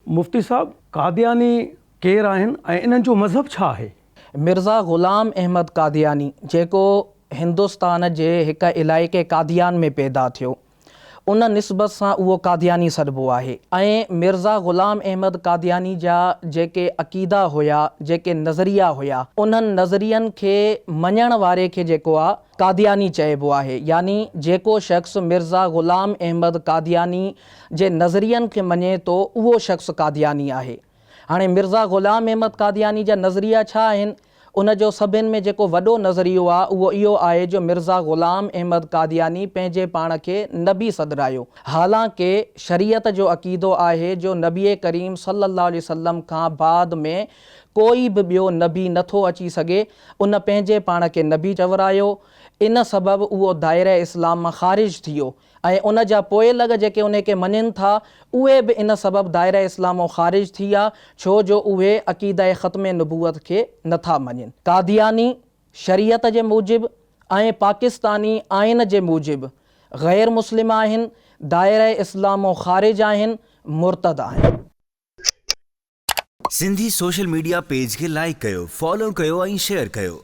मुफ्ती साहब, कादियानी केरु आहिनि ऐं इन्हनि जो मज़हब छा आहे? मिर्ज़ा ग़ुलाम अहमद कादियानी जेको हिंदुस्तान जे हिकु इलाइक़े कादियान में पैदा थियो, उन निस्बत सां उहो कादियानी सॾिबो आहे। ऐं मिर्ज़ा ग़ुलाम अहमद कादियानी जा जेके अक़ीदा हुया, जेके नज़रिया हुया, उन्हनि नज़रियनि खे मञण वारे खे जेको आहे कादियानी चइबो आहे। यानी जेको शख़्स मिर्ज़ा ग़ुलाम अहमद कादियानी जे नज़रियनि खे मञे थो, उहो शख़्स कादियानी आहे। हाणे मिर्ज़ा ग़ुलाम अहमद कादियानी जा नज़रिया छा आहिनि? उन जो सभिनि में जेको वॾो नज़रियो आहे उहो इहो आहे जो मिर्ज़ा ग़ुलाम अहमद कादियानी पंहिंजे पाण खे नबी सॾरायो। हालांकि शरीयत जो अक़ीदो आहे जो नबी करीम सल्लल्लाहु अलैहि वसल्लम खां बाद में कोई बि ॿियो नबी नथो अची सघे, उन पंहिंजे पाण खे नबी चवरायो। इन सबबु उहो दायरा इस्लाम मां ख़ारिज थी वियो ऐं उन जा पोइलॻ जेके उन खे मञनि था उहे बि इन सबबु दायरा इस्लाम मां ख़ारिज थी विया, छो जो उहे अक़ीदा ख़त्म नबूवत खे नथा मञनि। कादियानी शरीयत जे मूजिबि ऐं पाकिस्तानी आइन जे मूजिबि ग़ैर मुस्लिम आहिनि, दायरा इस्लाम मां ख़ारिज आहिनि, मुर्तद आहिनि। सिंधी सोशल मीडिया पेज खे लाइक कयो, फॉलो कयो ऐं शेयर कयो।